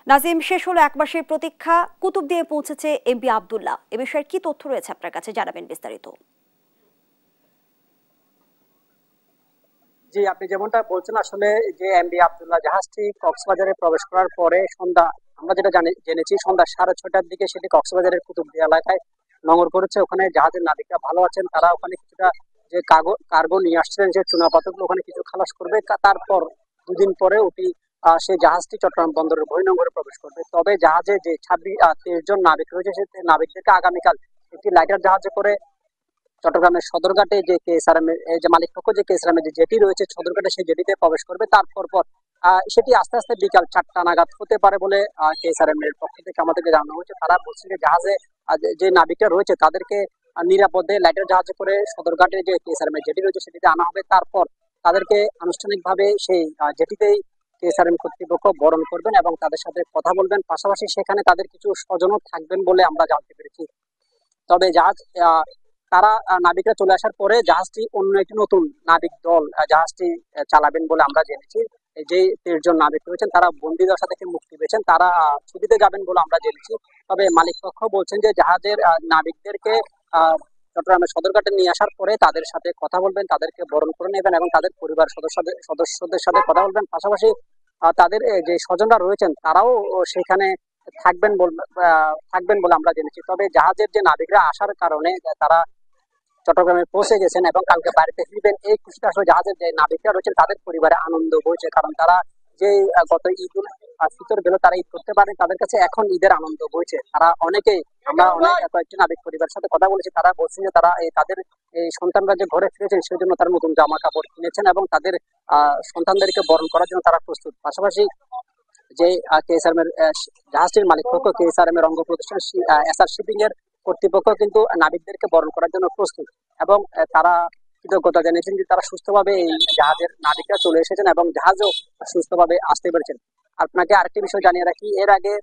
নাজিম, শেষ হলো এক মাসের প্রতীক্ষা। কুতুবদিয়ায় পৌঁছেছে এমপি আব্দুল্লাহ। এ বিষয়ে কি তথ্য রয়েছে আপনার কাছে, জানাবেন বিস্তারিত। জি, আপনি যেমনটা বলছেন, আসলে যে এমবি আব্দুল্লাহ জাহাজটি কক্সবাজারে প্রবেশ করার পরে আমরা যেটা জেনেছি সন্ধ্যা 6:30টার দিকে সেটি কক্সবাজারের কুতুবদিয়া এলাকায় নোঙর করেছে। ওখানে জাহাজের নাবিকরা ভালো আছেন, তারা ওখানে কিছুটা যে কার্গো নিয়ে আসছিলেন, যে চুনাপাথরগুলো ওখানে কিছু খালাস করবে। তারপর দুদিন পরে ওটি সেই জাহাজটি চট্টগ্রাম বন্দরের বহির্নোঙরে প্রবেশ করবে। তবে জাহাজে যে 23 জন নাবিক রয়েছে, সেই নাবিকদেরকে আগামীকাল একটি লাইটার জাহাজে করে চট্টগ্রামের সদরঘাটে যে কেএসআরএম এর যে মালিক পক্ষ যে কেএসআরএম এর যে জেটি রয়েছে সদরঘাটে, সেই জেটিতে প্রবেশ করবে। তারপর সেটি আস্তে আস্তে বিকাল 4টা নাগাদ হতে পারে বলে কেএসআরএম এর পক্ষ থেকে আমাদেরকে জানানো হয়েছে। তারা বলছেন যে জাহাজে যে নাবিকরা রয়েছে তাদেরকে নিরাপদে লাইটার জাহাজে করে সদরঘাটে যে কেএসআরএম এর জেটি রয়েছে সেটিতে আনা হবে। তারপর তাদেরকে আনুষ্ঠানিকভাবে সেই জেটিতেই কেএসআরএম কর্তৃপক্ষ বরণ করবেন এবং তাদের সাথে কথা বলবেন। পাশাপাশি সেখানে তাদের কিছু স্বজনও থাকবেন বলে আমরা জানতে পেরেছি। তবে তারা নাবিকরা চলে আসার পরে জাহাজটি অন্য একটি নতুন নাবিক দল জাহাজটি চালাবেন বলে আমরা জেনেছি। এই যে 23 জন নাবিক রয়েছেন তারা বন্দী দশা থেকে মুক্তি পেয়েছেন, তারা ছুটিতে যাবেন বলে আমরা জেনেছি। তবে মালিক পক্ষ বলছেন যে জাহাজের নাবিকদেরকে চট্টগ্রামের সদরঘাটে নিয়ে আসার পরে তাদের সাথে কথা বলবেন, তাদেরকে বরণ করে নেবেন এবং তাদের পরিবার সদস্যদের সাথে কথা বলবেন। পাশাপাশি তাদের যে স্বজনরা রয়েছেন তারাও সেখানে থাকবেন বলে আমরা জেনেছি। তবে জাহাজের যে নাবিকরা আসার কারণে তারা চট্টগ্রামে পৌঁছে গেছেন এবং কালকে বাড়িতে ফিরবেন, এই খুশিতে আসলে জাহাজের যে নাবিকরা রয়েছেন তাদের পরিবারে আনন্দ বইছে। কারণ তারা যে গত ঈদ উল ফিতর গেল, তারা ঈদ করতে পারেন, তাদের কাছে এখন ঈদের আনন্দ বইছে। আমরা অনেক কয়েকটি নাবিক পরিবারের সাথে কথা বলেছি, তারা বলছেন যে তারা তাদের এই সন্তানরা যে ঘরে ফিরেছেন সেই জন্য তারা নতুন জামা কাপড় কিনেছেন এবং তাদের সন্তানদেরকে বরণ করার জন্য তারা প্রস্তুত। পাশাপাশি যে কেএসআরএম এর জাহাজটির মালিক পক্ষ কেএসআরএম এর অঙ্গ প্রতিষ্ঠান এসআর শিপিং এর কর্তৃপক্ষ কিন্তু নাবিকদেরকে বরণ করার জন্য প্রস্তুত এবং তারা কৃতজ্ঞতা জানিয়েছেন যে তারা সুস্থভাবে এই জাহাজের নাবিকরা চলে এসেছেন এবং জাহাজও সুস্থভাবে আসতে পেরেছেন। আপনাকে আরেকটি বিষয় জানিয়ে রাখি, এর আগে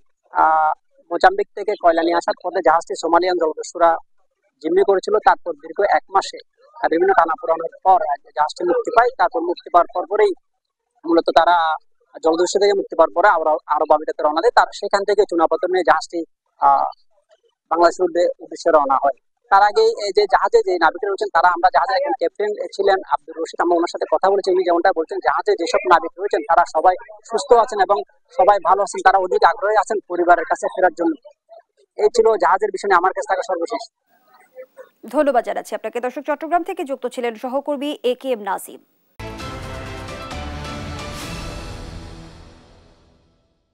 মোজাম্বিক থেকে কয়লা নিয়ে আসার পথে জাহাজটি সোমালিয়ান জলদস্যুরা জিম্মি করেছিল। তারপর দীর্ঘ 1 মাসে বিভিন্ন টানাপোড়েনের পর জাহাজটি মুক্তি পায়। তারপর মুক্তি পাওয়ার পরেই মূলত তারা জলদস্যু থেকে মুক্তি পাওয়ার পরে আরব আমিরাতে রওনা দেয়। তার সেখান থেকে চুনাপাথর নিয়ে জাহাজটি বাংলাদেশের উদ্দেশ্যে রওনা হয়। তার আগে এই যে জাহাজে যে নাবিকরা রয়েছেন তারা, আমরা জাহাজের একজন ক্যাপ্টেন ছিলেন আব্দুর রশিদ, আমরা ওনার সাথে কথা বলেছি। উনি যেমনটা বলছেন জাহাজে যেসব নাবিক রয়েছেন তারা সবাই সুস্থ আছেন এবং সবাই ভালো আছেন, তারা অধিক আগ্রহী আছেন পরিবারের কাছে ফেরার জন্য। এই ছিল জাহাজের বিষয়ে আমার কাছে থাকা সর্বশেষ। ধন্যবাদ জানাচ্ছি আপনাকে। দর্শক, চট্টগ্রাম থেকে যুক্ত ছিলেন সহকর্মী AKM নাজিম।